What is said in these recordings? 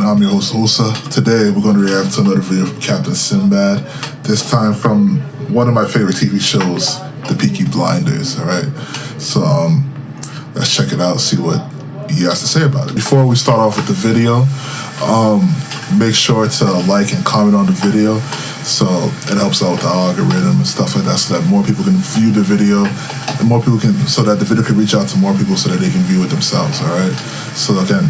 I'm your host Osa. Today we're going to react to another video from Captain Sinbad, this time from one of my favorite TV shows, the Peaky Blinders, alright? So let's check it out, see what he has to say about it. Before we start off with the video, make sure to like and comment on the video so it helps out with the algorithm and stuff like that, so that more people can view the video and more people can, so that the video can reach out to more people so that they can view it themselves, alright? So again,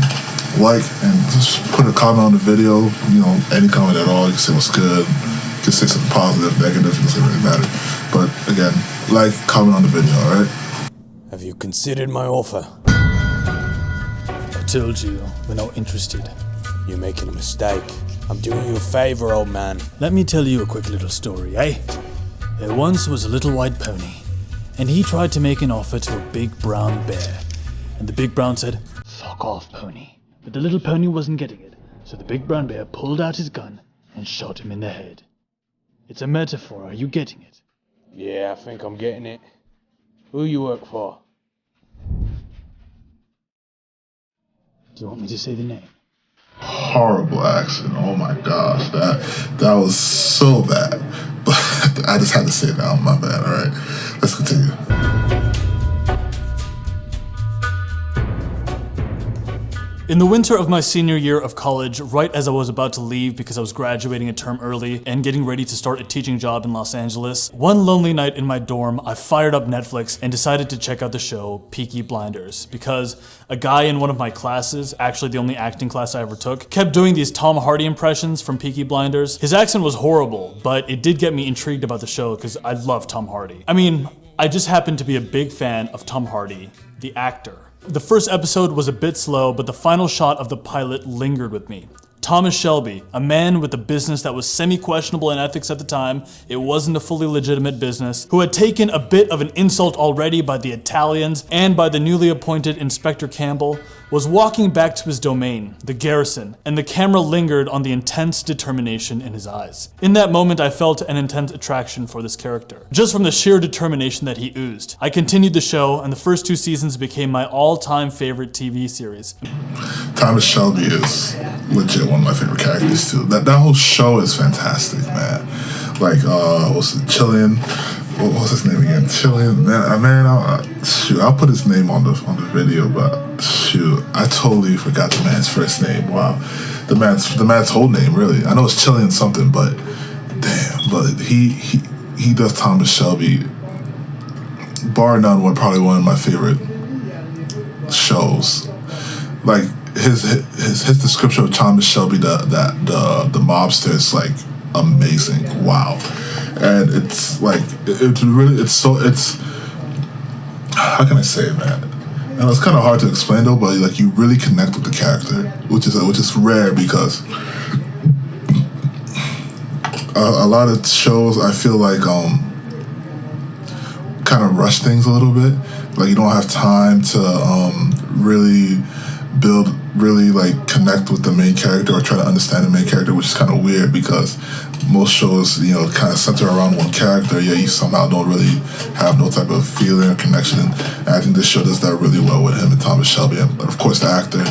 like and just put a comment on the video, you know, any comment at all. You can say what's good, you can say something positive, negative, it doesn't really matter. But again, like, comment on the video, alright? Have you considered my offer? I told you, we're not interested. You're making a mistake. I'm doing you a favor, old man. Let me tell you a quick little story, eh? There once was a little white pony, and he tried to make an offer to a big brown bear. And the big brown said, "Fuck off, pony." But the little pony wasn't getting it, so the big brown bear pulled out his gun and shot him in the head. It's a metaphor, are you getting it? Yeah, I think I'm getting it. Who you work for? Do you want me to say the name? Horrible accent. Oh my gosh, that was so bad. But I just had to say that. My bad. All right, let's continue. In the winter of my senior year of college, right as I was about to leave because I was graduating a term early and getting ready to start a teaching job in Los Angeles, one lonely night in my dorm, I fired up Netflix and decided to check out the show Peaky Blinders because a guy in one of my classes, actually the only acting class I ever took, kept doing these Tom Hardy impressions from Peaky Blinders. His accent was horrible, but it did get me intrigued about the show because I love Tom Hardy. I mean, I just happen to be a big fan of Tom Hardy, the actor. The first episode was a bit slow, but the final shot of the pilot lingered with me. Thomas Shelby, a man with a business that was semi-questionable in ethics at the time, it wasn't a fully legitimate business, who had taken a bit of an insult already by the Italians and by the newly appointed Inspector Campbell, was walking back to his domain, the garrison, and the camera lingered on the intense determination in his eyes. In that moment, I felt an intense attraction for this character, just from the sheer determination that he oozed. I continued the show, and the first 2 seasons became my all-time favorite TV series. Thomas Shelby is legit one of my favorite characters too. That whole show is fantastic, man. Like, what's it, Chilean? What was his name again? Chilean. Shoot, I'll put his name on the video, but shoot, I totally forgot the man's first name. Wow, the man's whole name, really. I know it's Chilean something, but damn, but he does Thomas Shelby, bar none, probably one of my favorite shows. Like his description of Thomas Shelby, the mobster, is like amazing. Wow. And it's like it's how can I say it, man? And it's kind of hard to explain though, but like you really connect with the character, which is rare because a lot of shows I feel like kind of rush things a little bit. Like you don't have time to really like connect with the main character or try to understand the main character, which is kind of weird because most shows, you know, kind of center around one character, yet you somehow don't really have no type of feeling or connection. And I think this show does that really well with him and Thomas Shelby. And of course, the actor,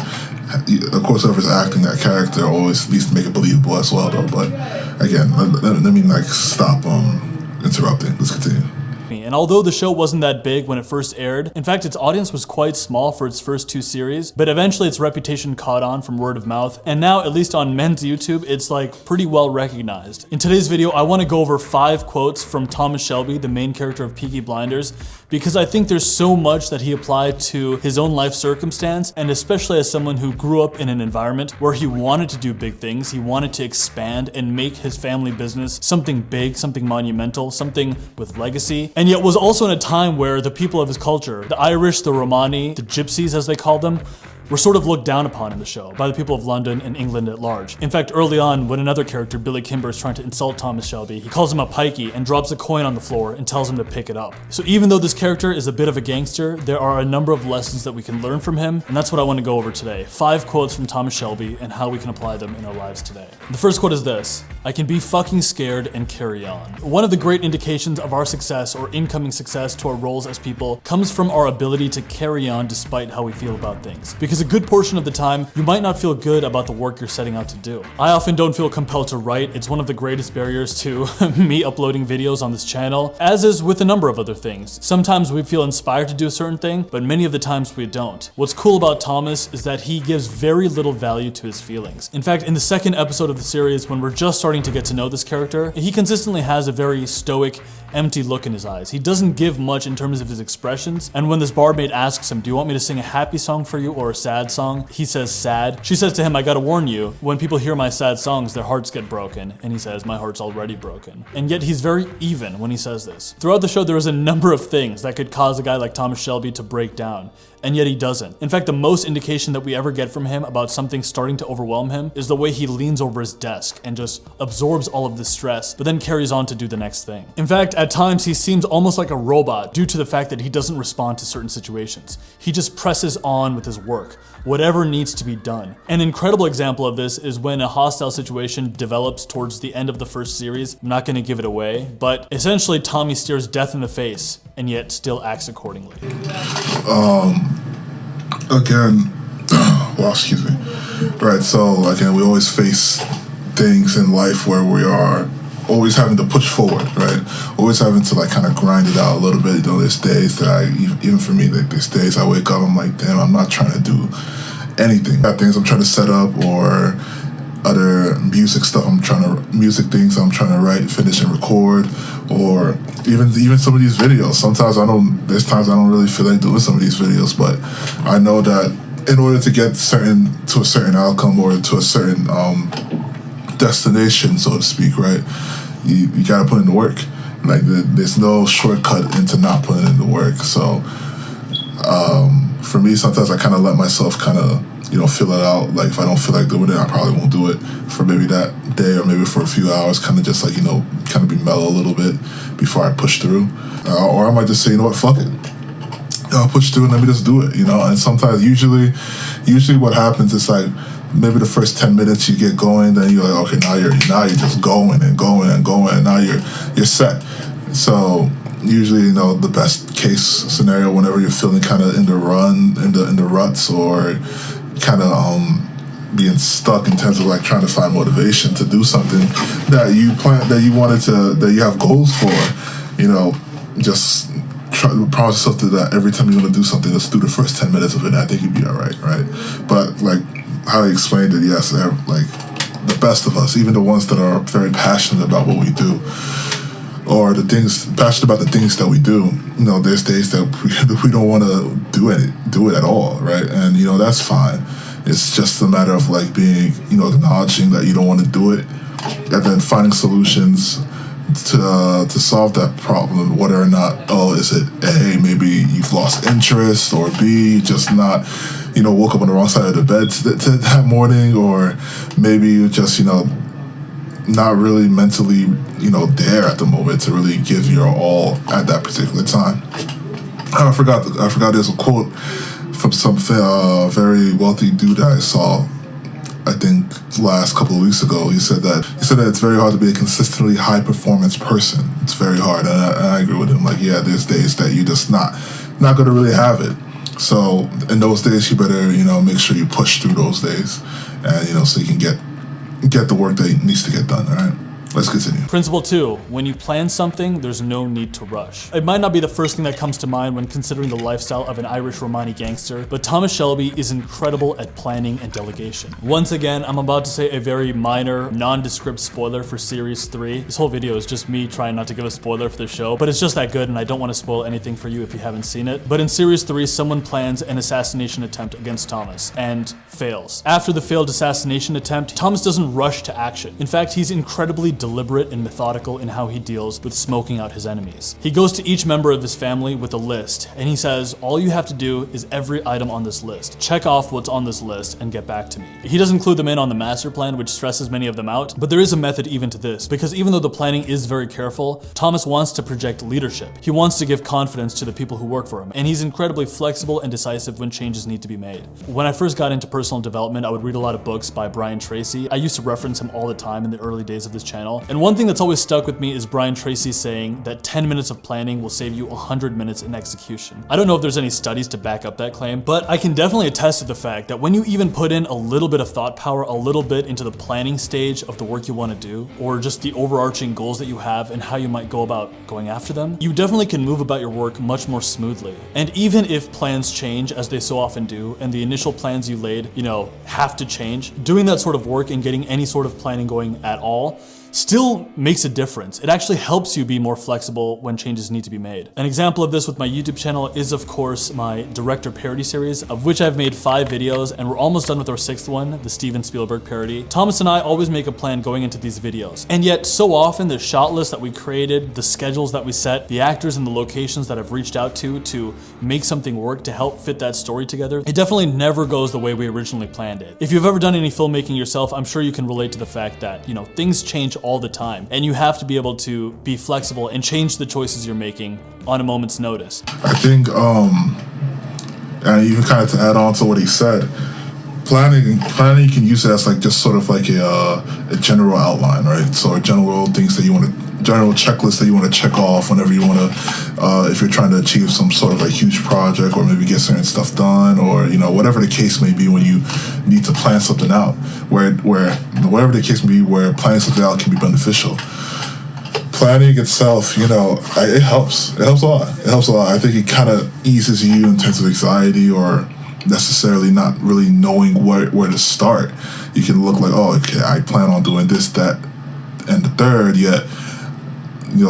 of course, whoever's acting that character always needs to make it believable as well, though. But again, let me like stop interrupting. Let's continue. And although the show wasn't that big when it first aired, in fact its audience was quite small for its first 2 series, but eventually its reputation caught on from word of mouth, and now, at least on men's YouTube, it's like pretty well recognized. In today's video, I want to go over 5 quotes from Thomas Shelby, the main character of Peaky Blinders, because I think there's so much that he applied to his own life circumstance, and especially as someone who grew up in an environment where he wanted to do big things, he wanted to expand and make his family business something big, something monumental, something with legacy, and yet was also in a time where the people of his culture, the Irish, the Romani, the Gypsies as they called them, were sort of looked down upon in the show by the people of London and England at large. In fact, early on, when another character, Billy Kimber, is trying to insult Thomas Shelby, he calls him a pikey and drops a coin on the floor and tells him to pick it up. So even though this character is a bit of a gangster, there are a number of lessons that we can learn from him, and that's what I want to go over today. 5 quotes from Thomas Shelby and how we can apply them in our lives today. The first quote is this: "I can be fucking scared and carry on." One of the great indications of our success or incoming success to our roles as people comes from our ability to carry on despite how we feel about things. Because because a good portion of the time, you might not feel good about the work you're setting out to do. I often don't feel compelled to write. It's one of the greatest barriers to me uploading videos on this channel, as is with a number of other things. Sometimes we feel inspired to do a certain thing, but many of the times we don't. What's cool about Thomas is that he gives very little value to his feelings. In fact, in the second episode of the series, when we're just starting to get to know this character, he consistently has a very stoic, empty look in his eyes. He doesn't give much in terms of his expressions, and when this barmaid asks him, do you want me to sing a happy song for you or a sad song? He says sad. She says to him, I gotta warn you, when people hear my sad songs, their hearts get broken. And he says, my heart's already broken. And yet he's very even when he says this. Throughout the show, there is a number of things that could cause a guy like Thomas Shelby to break down, and yet he doesn't. In fact, the most indication that we ever get from him about something starting to overwhelm him is the way he leans over his desk and just absorbs all of this stress, but then carries on to do the next thing. In fact, at times he seems almost like a robot due to the fact that he doesn't respond to certain situations. He just presses on with his work, whatever needs to be done. An incredible example of this is when a hostile situation develops towards the end of the first series. I'm not gonna give it away, but essentially Tommy stares death in the face and yet still acts accordingly. Again, well, excuse me. Right, so again, we always face things in life where we are always having to push forward, right? Always having to like kind of grind it out a little bit. You know, there's days that even for me, like there's days I wake up, I'm like, damn, I'm not trying to do anything. Got things I'm trying to set up or other music stuff music things I'm trying to write, finish and record, or even some of these videos. Sometimes there's times I don't really feel like doing some of these videos, but I know that in order to get to a certain outcome or to a certain destination, so to speak, right, you gotta put in the work. Like there's no shortcut into not putting in the work. So for me, sometimes I kind of let myself kind of fill it out. Like if I don't feel like doing it, I probably won't do it for maybe that day or maybe for a few hours, kind of just like, kind of be mellow a little bit before I push through. Or I might just say, you know what, fuck it. I'll push through and let me just do it, And sometimes, usually what happens is like, maybe the first 10 minutes you get going, then you're like, okay, now you're just going and going and going, and now you're set. So usually, the best case scenario, whenever you're feeling kind of in the ruts, or kind of being stuck in terms of like trying to find motivation to do something that you have goals for, just promise yourself to that every time you want to do something, just do the first 10 minutes of it. I think you'd be all right? But like how I explained it, yes, they're like the best of us, even the ones that are very passionate about what we do, or passionate about the things that we do. There's days that we don't want to do it at all, right? And that's fine. It's just a matter of like being, acknowledging that you don't want to do it, and then finding solutions to solve that problem, whether or not, is it A, maybe you've lost interest, or B, just not, woke up on the wrong side of the bed that morning, or maybe you just, not really mentally, there at the moment to really give your all at that particular time. I forgot there's a quote from some very wealthy dude that I saw, I think last couple of weeks ago. He said that it's very hard to be a consistently high performance person. It's very hard, and I agree with him. Like, yeah, there's days that you just not going to really have it. So in those days, you better make sure you push through those days, and so you can get the work that needs to get done. All right. Let's continue. Principle 2, when you plan something, there's no need to rush. It might not be the first thing that comes to mind when considering the lifestyle of an Irish Romani gangster, but Thomas Shelby is incredible at planning and delegation. Once again, I'm about to say a very minor, nondescript spoiler for Series 3. This whole video is just me trying not to give a spoiler for the show, but it's just that good and I don't want to spoil anything for you if you haven't seen it. But in Series 3, someone plans an assassination attempt against Thomas and fails. After the failed assassination attempt, Thomas doesn't rush to action. In fact, he's incredibly deliberate and methodical in how he deals with smoking out his enemies. He goes to each member of his family with a list, and he says, all you have to do is every item on this list. Check off what's on this list and get back to me. He doesn't include them in on the master plan, which stresses many of them out, but there is a method even to this, because even though the planning is very careful, Thomas wants to project leadership. He wants to give confidence to the people who work for him, and he's incredibly flexible and decisive when changes need to be made. When I first got into personal development, I would read a lot of books by Brian Tracy. I used to reference him all the time in the early days of this channel, channel. And one thing that's always stuck with me is Brian Tracy saying that 10 minutes of planning will save you 100 minutes in execution. I don't know if there's any studies to back up that claim, but I can definitely attest to the fact that when you even put in a little bit of thought power, a little bit into the planning stage of the work you want to do, or just the overarching goals that you have and how you might go about going after them, you definitely can move about your work much more smoothly. And even if plans change, as they so often do, and the initial plans you laid, have to change, doing that sort of work and getting any sort of planning going at all still makes a difference. It actually helps you be more flexible when changes need to be made. An example of this with my YouTube channel is, of course, my director parody series, of which I've made 5 videos, and we're almost done with our 6th one, the Steven Spielberg parody. Thomas and I always make a plan going into these videos, and yet so often the shot list that we created, the schedules that we set, the actors and the locations that I've reached out to make something work, to help fit that story together, it definitely never goes the way we originally planned it. If you've ever done any filmmaking yourself, I'm sure you can relate to the fact that, things change all the time, and you have to be able to be flexible and change the choices you're making on a moment's notice. I think, and even kind of to add on to what he said, planning you can use it as just sort of like a general outline, right? So general things that you want to, general checklist that you want to check off whenever you want to, if you're trying to achieve some sort of huge project, or maybe get certain stuff done, or whatever the case may be, when you need to plan something out, wherever the case may be, where planning something out can be beneficial. Planning itself, it helps. It helps a lot. It helps a lot. I think it kind of eases you in terms of anxiety, or necessarily not really knowing where to start. You can look like, oh, okay, I plan on doing this, that, and the third, yet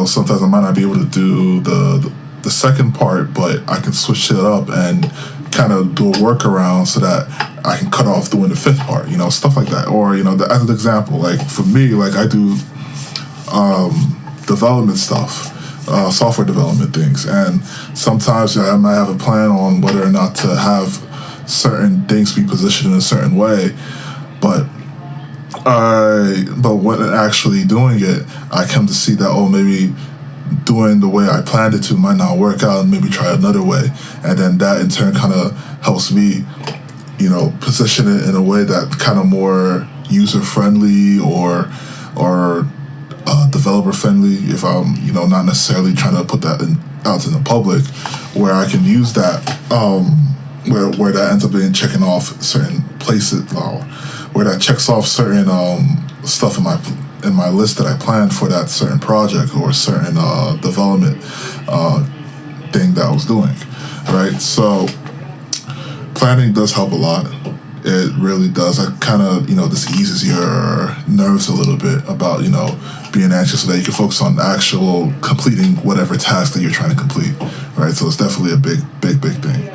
sometimes I might not be able to do the second part, but I can switch it up and kind of do a workaround so that I can cut off doing the 5th part, stuff like that. Or, as an example, for me, I do development stuff, software development things, and sometimes I might have a plan on whether or not to have certain things be positioned in a certain way, but when actually doing it, I come to see that, maybe doing the way I planned it to might not work out, and maybe try another way. And then that in turn kind of helps me, position it in a way that kind of more user-friendly or developer-friendly, if I'm, not necessarily trying to put that out in the public, where I can use that, where that ends up being checking off certain places, where that checks off certain stuff in my list that I planned for that certain project or certain development thing that I was doing, right? So planning does help a lot. It really does. It kind of, this eases your nerves a little bit about, being anxious, so that you can focus on actual completing whatever task that you're trying to complete, right? So it's definitely a big thing.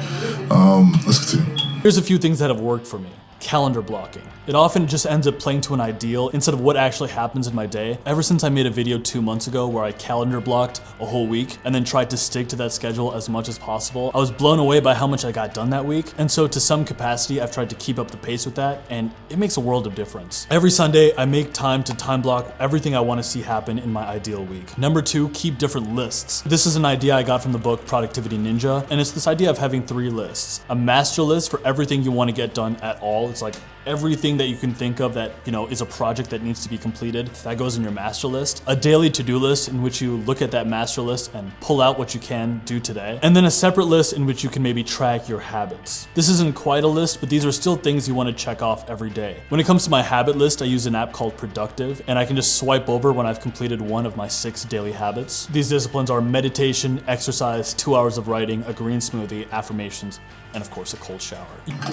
Let's continue. Here's a few things that have worked for me. Calendar blocking. It often just ends up playing to an ideal instead of what actually happens in my day. Ever since I made a video 2 months ago where I calendar blocked a whole week and then tried to stick to that schedule as much as possible, I was blown away by how much I got done that week. And so to some capacity, I've tried to keep up the pace with that, and it makes a world of difference. Every Sunday, I make time to time block everything I want to see happen in my ideal week. Number 2, keep different lists. This is an idea I got from the book Productivity Ninja, and it's this idea of having 3 lists. A master list for everything you want to get done at all. It's like everything that you can think of that, is a project that needs to be completed. That goes in your master list. A daily to-do list in which you look at that master list and pull out what you can do today. And then a separate list in which you can maybe track your habits. This isn't quite a list, but these are still things you want to check off every day. When it comes to my habit list, I use an app called Productive, and I can just swipe over when I've completed one of my 6 daily habits. These disciplines are meditation, exercise, 2 hours of writing, a green smoothie, affirmations, and of course a cold shower.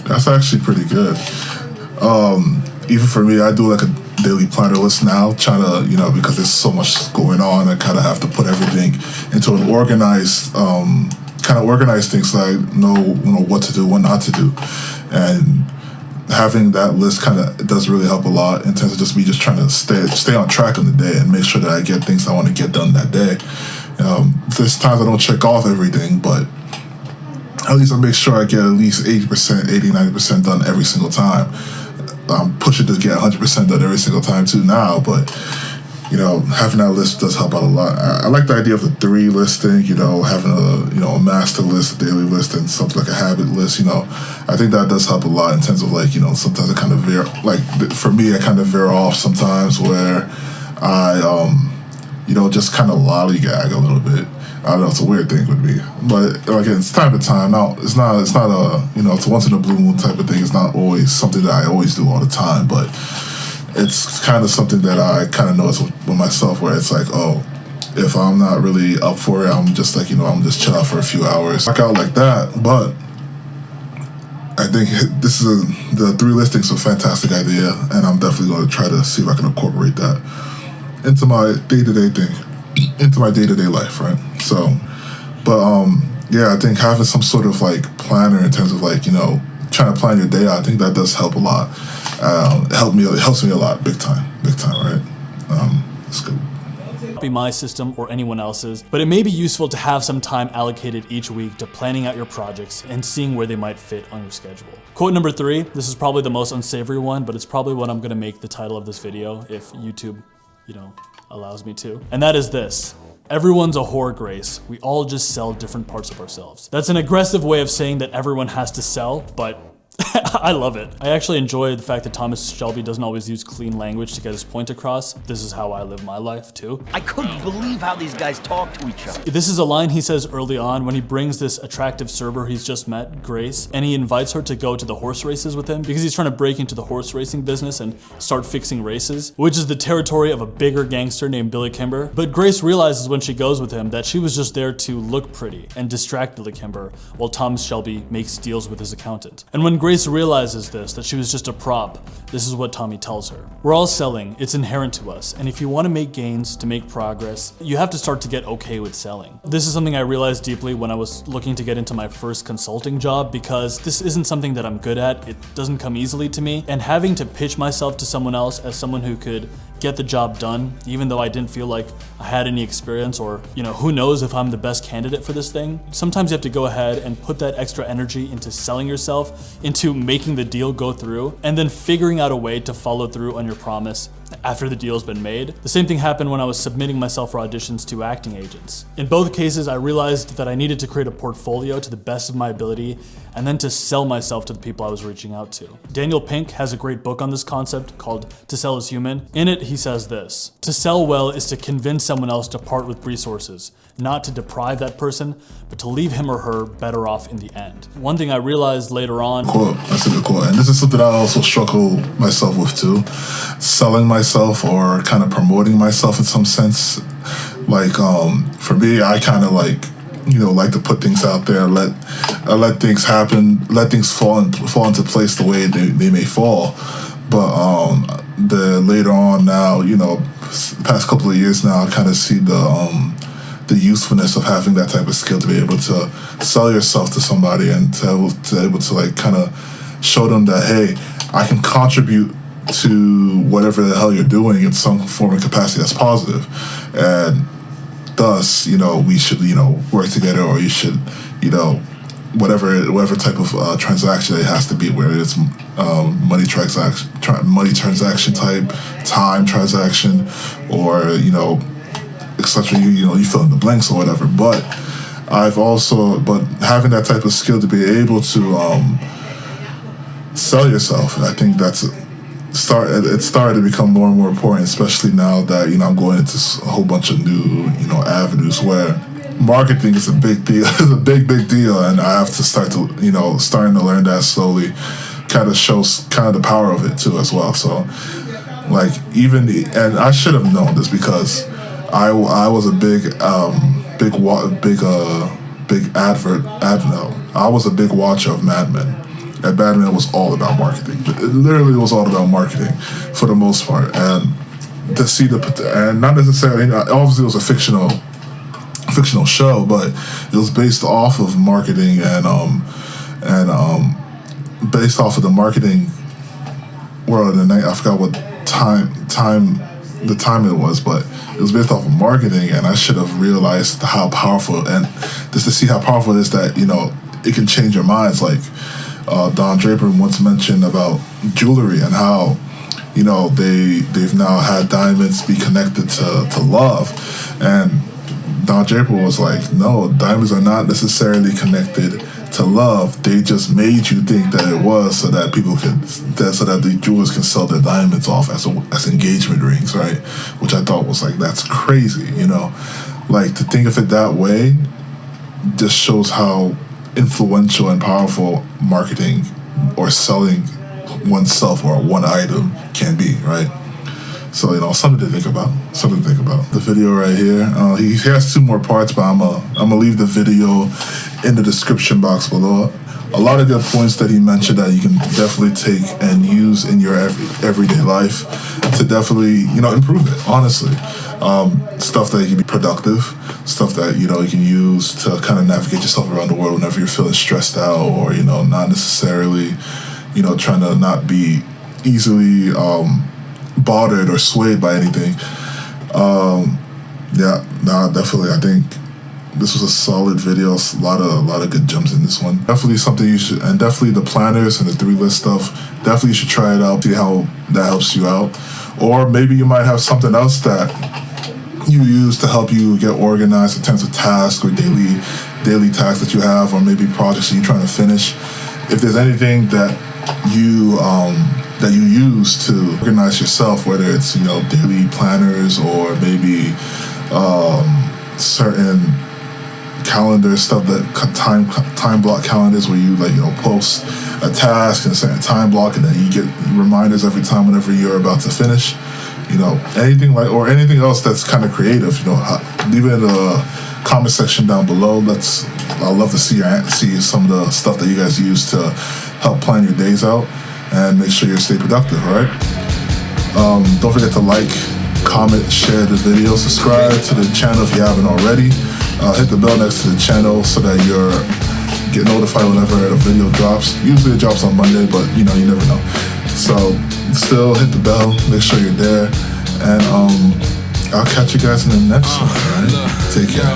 That's actually pretty good. Even for me, I do a daily planner list now, trying to, because there's so much going on, I kind of have to put everything into an organized, things so I know, what to do, what not to do. And having that list does really help a lot in terms of just me trying to stay on track of the day and make sure that I get things I want to get done that day. There's times I don't check off everything, but at least I make sure I get at least 80%, 80, 90% done every single time. I'm pushing to get 100% done every single time too now, but having that list does help out a lot. I like the idea of the 3 list thing, having a master list, a daily list, and something like a habit list. I think that does help a lot in terms of sometimes I kind of veer, for me, I kind of veer off sometimes where I just kind of lollygag a little bit. I don't know, it's a weird thing with me, but again, it's time to time. Now, it's not a, it's a once in a blue moon type of thing. It's not always something that I always do all the time, but it's kind of something that I kind of notice with myself, where it's like, oh, if I'm not really up for it, I'm just like, I'm just chill out for a few hours, knock out like that. But I think the 3 listings are a fantastic idea, and I'm definitely going to try to see if I can incorporate that into my day-to-day thing, into my day-to-day life, right? So, but yeah, I think having some sort of like planner in terms of like, trying to plan your day out, I think that does help a lot. It helps me a lot, big time, right? It's good. Be my system or anyone else's, but it may be useful to have some time allocated each week to planning out your projects and seeing where they might fit on your schedule. Quote number 3, this is probably the most unsavory one, but it's probably what I'm gonna make the title of this video if YouTube, allows me to. And that is this: everyone's a whore, Grace. We all just sell different parts of ourselves. That's an aggressive way of saying that everyone has to sell, but I love it. I actually enjoy the fact that Thomas Shelby doesn't always use clean language to get his point across. This is how I live my life too. I couldn't believe how these guys talk to each other. This is a line he says early on when he brings this attractive server he's just met, Grace, and he invites her to go to the horse races with him because he's trying to break into the horse racing business and start fixing races, which is the territory of a bigger gangster named Billy Kimber. But Grace realizes when she goes with him that she was just there to look pretty and distract Billy Kimber while Thomas Shelby makes deals with his accountant. And when Grace realizes this, that she was just a prop, this is what Tommy tells her: we're all selling, it's inherent to us, and if you want to make gains, to make progress, you have to start to get okay with selling. This is something I realized deeply when I was looking to get into my first consulting job, because this isn't something that I'm good at, it doesn't come easily to me, and having to pitch myself to someone else as someone who could get the job done, even though I didn't feel like I had any experience, or who knows if I'm the best candidate for this thing. Sometimes you have to go ahead and put that extra energy into selling yourself, into making the deal go through, and then figuring out a way to follow through on your promise after the deal's been made. The same thing happened when I was submitting myself for auditions to acting agents. In both cases, I realized that I needed to create a portfolio to the best of my ability, and then to sell myself to the people I was reaching out to. Daniel Pink has a great book on this concept called To Sell is Human. In it, he says this: to sell well is to convince someone else to part with resources, not to deprive that person, but to leave him or her better off in the end. One thing I realized later on— Quote, that's a good quote. And this is something I also struggle myself with too. Selling myself, or kind of promoting myself in some sense. Like, for me, I kind of like to put things out there, let things happen, let things fall into place the way they may fall. But later on now, the past couple of years now, I kind of see the usefulness of having that type of skill to be able to sell yourself to somebody and to able to like kind of show them that, hey, I can contribute to whatever the hell you're doing in some form and capacity that's positive, and thus, we should, work together, or you should, whatever type of transaction it has to be, whether it's money transaction type, time transaction, or etc. You fill in the blanks or whatever. But having that type of skill to be able to sell yourself, I think it started to become more and more important, especially now that I'm going into a whole bunch of new avenues where marketing is a big deal. It's a big deal, and I have to starting to learn that slowly. Kind of shows the power of it too as well. So like and I should have known this because I was a I was a big watcher of Mad Men. And Mad Men was all about marketing. It literally was all about marketing for the most part. And to see and not necessarily, obviously it was a fictional show, but it was based off of marketing and based off of the marketing world. And I forgot what the time it was, but it was based off of marketing, and I should have realized how powerful, and just to see how powerful it is that it can change your minds. Like Don Draper once mentioned about jewelry and how they've now had diamonds be connected to love, and Don Draper was like, no, diamonds are not necessarily connected to love. They just made you think that it was so that people could, so that the jewelers can sell their diamonds off as engagement rings, right? Which I thought was like, that's crazy, you know? Like, to think of it that way just shows how influential and powerful marketing or selling oneself or one item can be, right? So, you know, something to think about. Something to think about. The video right here, he has 2 more parts, but I'm gonna leave the video in the description box below. A lot of good points that he mentioned that you can definitely take and use in your everyday life to definitely, you know, improve it, honestly. Stuff that can be productive, stuff that, you know, you can use to kind of navigate yourself around the world whenever you're feeling stressed out or, you know, not necessarily, you know, trying to not be easily bothered or swayed by anything. Definitely. I think this was a solid video. A lot of good gems in this one. Definitely something you should, and definitely the planners and the 3-list stuff. Definitely you should try it out. See how that helps you out. Or maybe you might have something else that you use to help you get organized in terms of tasks or daily tasks that you have, or maybe projects that you're trying to finish. If there's anything that you use to organize yourself, whether it's, you know, daily planners or maybe certain calendar stuff, that time block calendars where you, like, you know, post a task in a certain time block and then you get reminders every time whenever you're about to finish, you know, anything like, or anything else that's kind of creative, you know, leave it in the comment section down below. I'd love to see some of the stuff that you guys use to help plan your days out and make sure you stay productive, all right? Don't forget to like, comment, share the video, subscribe to the channel if you haven't already. Hit the bell next to the channel so that you're get notified whenever a video drops. Usually it drops on Monday, but you know, you never know. So still hit the bell, make sure you're there, and I'll catch you guys in the next one, all right? Take care.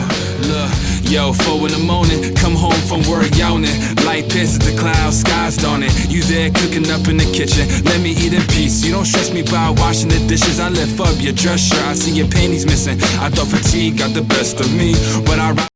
Yo, 4 in the morning, come home from work yawning. Light pierces the clouds, skies dawning. You there cooking up in the kitchen, let me eat in peace. You don't stress me by washing the dishes. I lift up your dress shirt, I see your panties missing. I thought fatigue got the best of me, but I